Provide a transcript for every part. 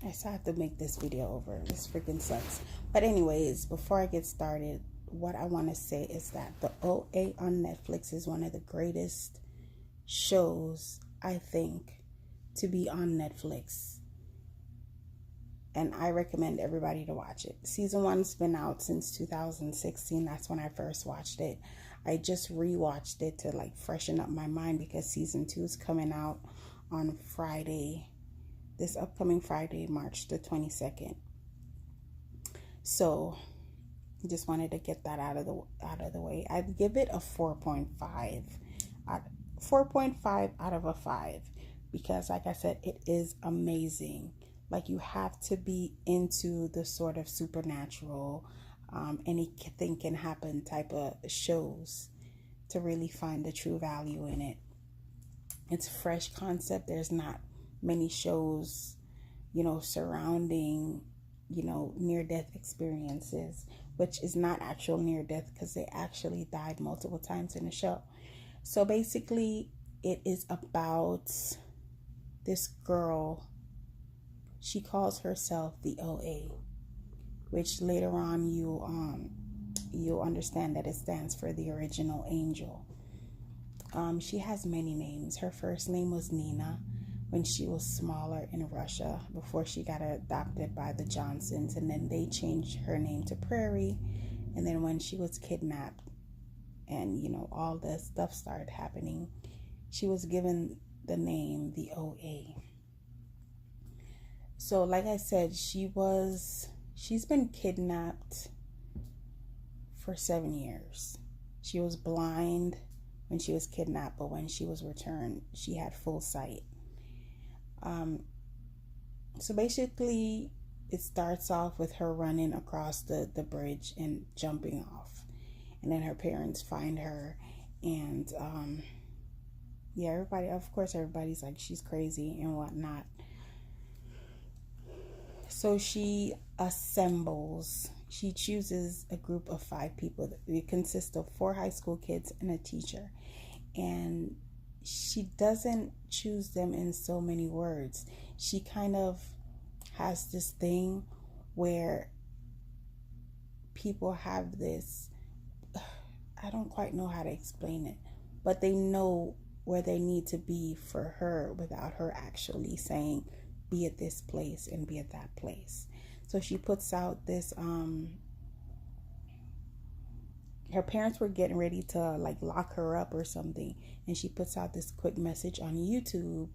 I still have to make this video over. This freaking sucks. But anyways, before I get started, what I want to say is that the OA on Netflix is one of the greatest shows, I think, to be on Netflix. And I recommend everybody to watch it. Season 1's been out since 2016. That's when I first watched it. I just rewatched it to like freshen up my mind because season 2 is coming out on Friday. This upcoming Friday, March the 22nd. So, just wanted to get that out of the way. I'd give it a 4.5. 4.5 out of a 5 because, like I said, it is amazing. Like, you have to be into the sort of supernatural, anything can happen type of shows to really find the true value in it. It's a fresh concept. There's not many shows, surrounding, near-death experiences, which is not actual near-death because they actually died multiple times in the show. So basically, it is about this girl. She calls herself the OA, which later on you'll understand that it stands for the original angel. She has many names. Her first name was Nina when she was smaller in Russia before she got adopted by the Johnsons, and then they changed her name to Prairie. And then when she was kidnapped and all the stuff started happening, she was given the name the OA. So like I said, she's been kidnapped for 7 years. She was blind when she was kidnapped, but when she was returned, she had full sight. So basically, it starts off with her running across the bridge and jumping off. And then her parents find her. And, everybody's like, she's crazy and whatnot. So she chooses a group of 5 people. It consists of 4 high school kids and a teacher. And she doesn't choose them in so many words. She kind of has this thing where people have this, I don't quite know how to explain it, but they know where they need to be for her without her actually saying, be at this place and be at that place. So she puts out this, her parents were getting ready to like lock her up or something, and she puts out this quick message on YouTube,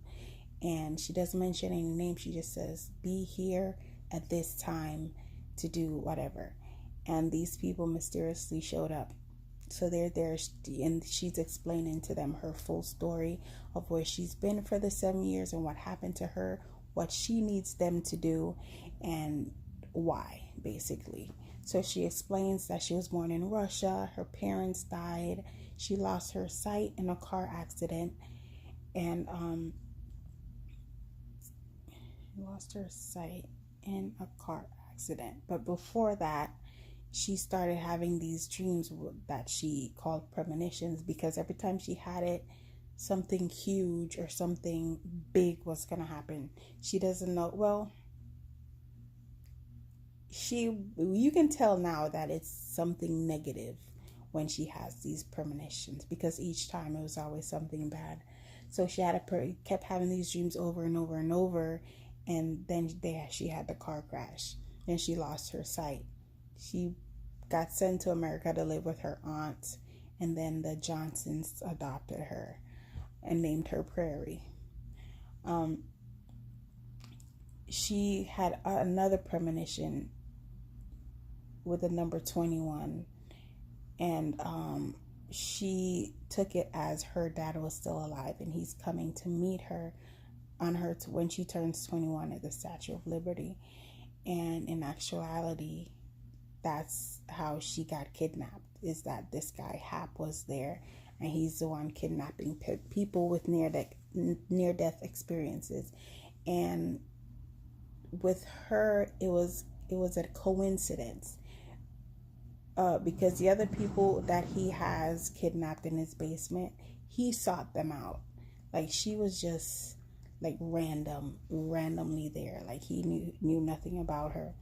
and she doesn't mention any names. She just says, be here at this time to do whatever. And these people mysteriously showed up. So they're there, and she's explaining to them her full story of where she's been for the 7 years and what happened to her, what she needs them to do, and why, basically. So she explains that she was born in Russia, her parents died, she lost her sight in a car accident, and But before that, she started having these dreams that she called premonitions, because every time she had it, something huge or something big was going to happen. She doesn't know. Well, you can tell now that it's something negative when she has these premonitions, because each time it was always something bad. So she kept having these dreams over and over and over, and then she had the car crash. Then she lost her sight. She got sent to America to live with her aunt, and then the Johnsons adopted her and named her Prairie. She had another premonition with the number 21, and she took it as her dad was still alive and he's coming to meet her when she turns 21 at the Statue of Liberty. And in actuality, that's how she got kidnapped, is that this guy Hap was there, and he's the one kidnapping people with near-death experiences. And with her, it was a coincidence, because the other people that he has kidnapped in his basement, he sought them out. Like, she was just like randomly there. Like he knew nothing about her.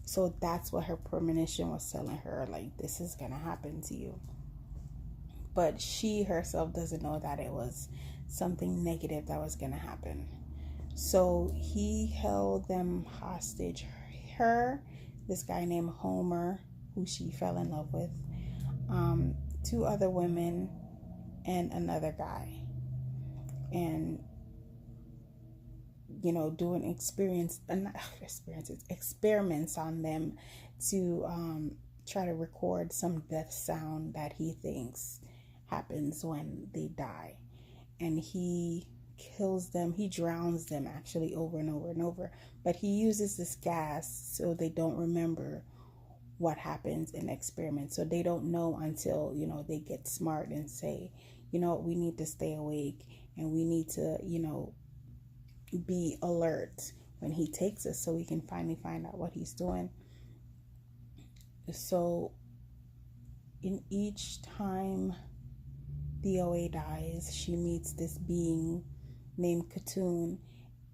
So that's what her premonition was telling her, like, this is gonna happen to you. But she herself doesn't know that it was something negative that was gonna happen. So he held them hostage. Her, this guy named Homer, who she fell in love with, two other women, and another guy. And doing experiments on them to try to record some death sound that he thinks happens when they die. And he kills them, he drowns them actually over and over and over, but he uses this gas so they don't remember what happens in experiments. So they don't know until they get smart and say, we need to stay awake, and we need to be alert when he takes us so we can finally find out what he's doing. So in each time the OA dies, she meets this being named Khatun,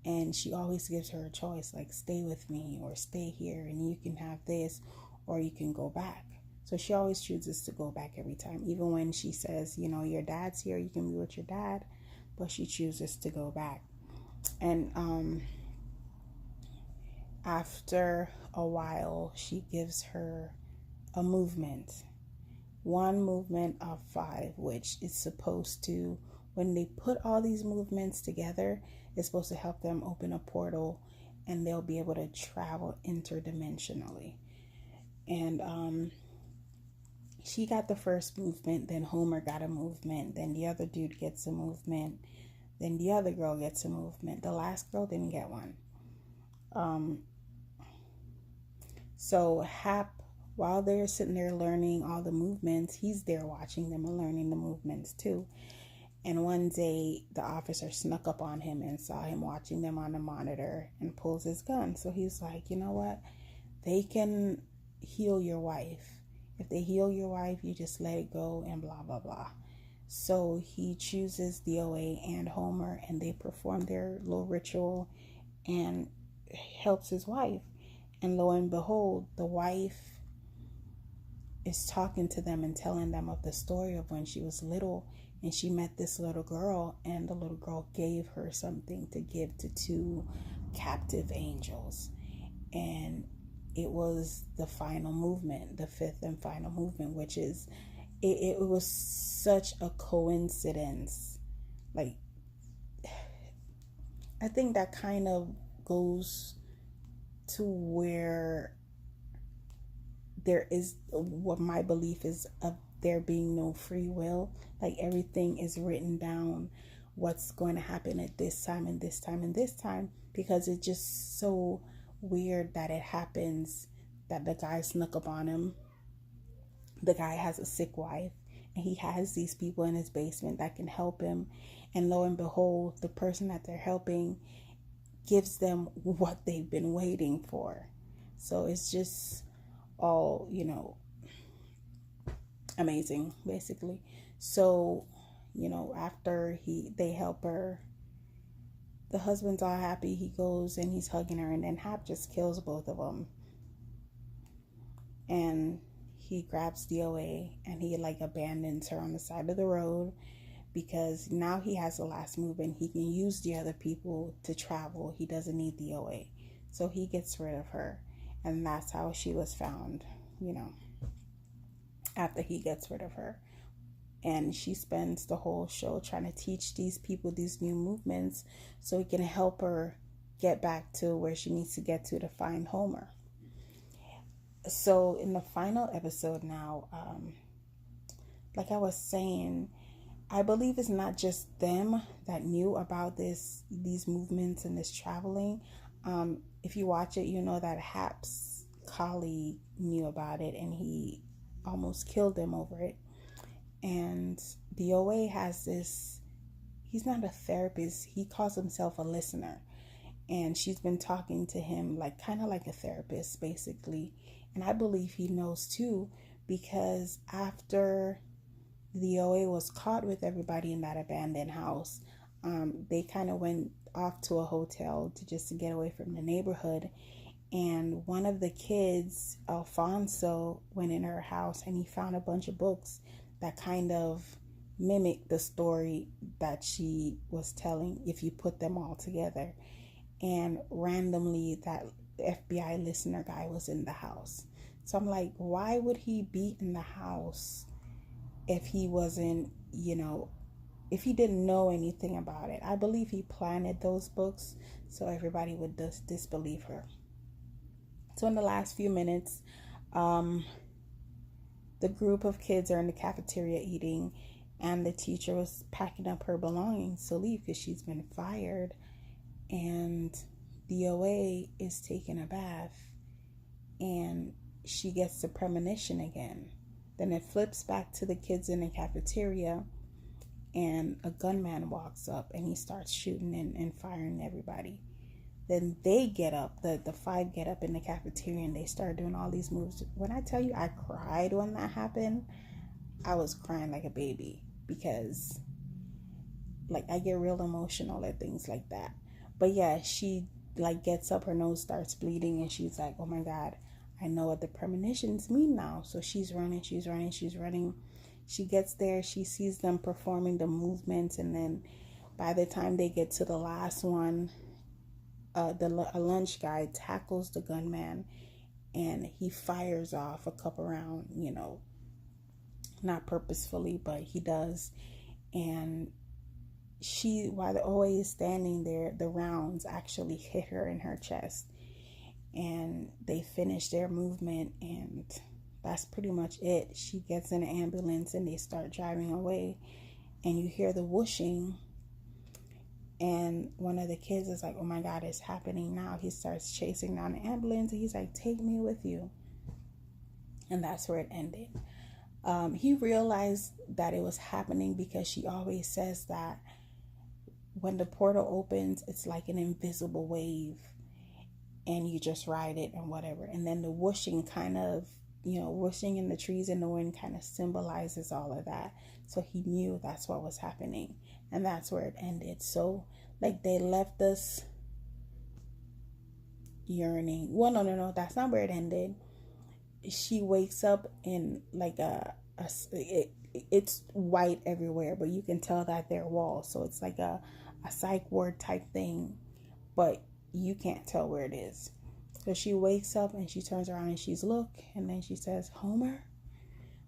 and she always gives her a choice, like, stay with me or stay here and you can have this, or you can go back. So she always chooses to go back every time, even when she says, your dad's here, you can be with your dad, but she chooses to go back. And after a while, she gives her a movement, one movement of 5, which is supposed to, when they put all these movements together, it's supposed to help them open a portal and they'll be able to travel interdimensionally. And she got the first movement, then Homer got a movement, then the other dude gets a movement, then the other girl gets a movement. The last girl didn't get one. So Hap, while they're sitting there learning all the movements, he's there watching them and learning the movements too. And one day the officer snuck up on him and saw him watching them on the monitor and pulls his gun. So he's like, you know what? They can heal your wife. If they heal your wife, you just let it go and blah, blah, blah. So he chooses the OA and Homer, and they perform their little ritual and helps his wife. And lo and behold, the wife is talking to them and telling them of the story of when she was little and she met this little girl, and the little girl gave her something to give to 2 captive angels. And it was the final movement, the 5th and final movement, which is, it was such a coincidence. Like, I think that kind of goes to where there is, what my belief is, of there being no free will. Like, everything is written down, what's going to happen at this time and this time and this time, because it's just so weird that it happens that the guy snuck up on him. The guy has a sick wife, and he has these people in his basement that can help him, and lo and behold, the person that they're helping gives them what they've been waiting for. So it's just all, amazing, basically. So, after they help her, the husband's all happy. He goes and he's hugging her, and then Hap just kills both of them. And he grabs DOA and he abandons her on the side of the road, because now he has the last move and he can use the other people to travel. He doesn't need DOA. So he gets rid of her. And that's how she was found, after he gets rid of her. And she spends the whole show trying to teach these people these new movements so he can help her get back to where she needs to get to find Homer. So in the final episode now, like I was saying, I believe it's not just them that knew about these movements and this traveling. If you watch it, you know that Hap's colleague knew about it and he almost killed him over it. And the OA has this, he's not a therapist, he calls himself a listener. And she's been talking to him kind of like a therapist, basically. And I believe he knows too, because after the OA was caught with everybody in that abandoned house, they kind of went off to a hotel to just to get away from the neighborhood. And one of the kids, Alfonso, went in her house and he found a bunch of books that kind of mimic the story that she was telling if you put them all together. And randomly, that FBI listener guy was in the house. So I'm like, why would he be in the house if he wasn't, if he didn't know anything about it? I believe he planted those books so everybody would disbelieve her. So in the last few minutes, the group of kids are in the cafeteria eating, and the teacher was packing up her belongings to leave because she's been fired. And the OA is taking a bath, and she gets the premonition again. Then it flips back to the kids in the cafeteria, and a gunman walks up and he starts shooting and firing everybody. Then they get up, the five get up in the cafeteria, and they start doing all these moves. When I tell you I cried when that happened, I was crying like a baby, because like I get real emotional at things like that. But yeah, she like gets up, her nose starts bleeding, and she's like, oh my God, I know what the premonitions mean now. So she's running. She gets there, she sees them performing the movements, and then by the time they get to the last one, a lunch guy tackles the gunman, and he fires off a couple rounds, not purposefully, but he does. And she, while the OA is standing there, the rounds actually hit her in her chest, and they finish their movement, and that's pretty much it. She gets in an ambulance and they start driving away, and you hear the whooshing, and one of the kids is like, oh my God, it's happening now. He starts chasing down the ambulance, and he's like, take me with you. And that's where it ended. He realized that it was happening because she always says that when the portal opens, it's like an invisible wave, and you just ride it and whatever. And then the whooshing kind of, whooshing in the trees in the wind kind of symbolizes all of that. So he knew that's what was happening, and that's where it ended. So like they left us yearning. Well, no, that's not where it ended. She wakes up in like it's white everywhere, but you can tell that they're walls. So it's like a psych ward type thing, but you can't tell where it is. So she wakes up and she turns around and she's look, and then she says, Homer.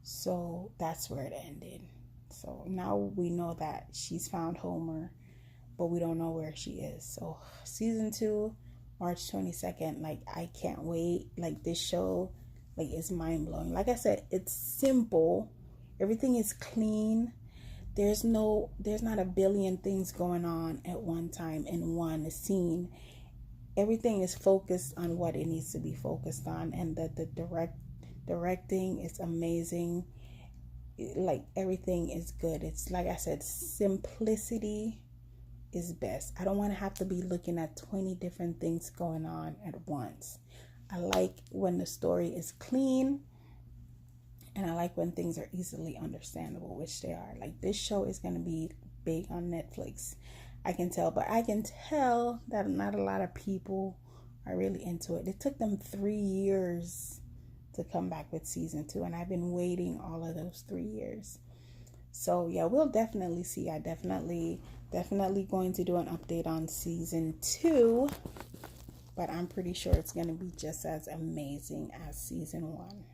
So that's where it ended. So now we know that she's found Homer, but we don't know where she is. So season 2, March 22nd, like I can't wait. Like this show, like it's mind blowing. Like I said, it's simple. Everything is clean. There's not a billion things going on at one time in one scene. Everything is focused on what it needs to be focused on, and the directing is amazing. Like everything is good. It's like I said, simplicity is best. I don't want to have to be looking at 20 different things going on at once. I like when the story is clean, and I like when things are easily understandable, which they are. Like this show is going to be big on Netflix. I can tell, but I can tell that not a lot of people are really into it. It took them 3 years to come back with season 2, and I've been waiting all of those 3 years. So yeah, we'll definitely see. I definitely going to do an update on season 2, but I'm pretty sure it's going to be just as amazing as season 1.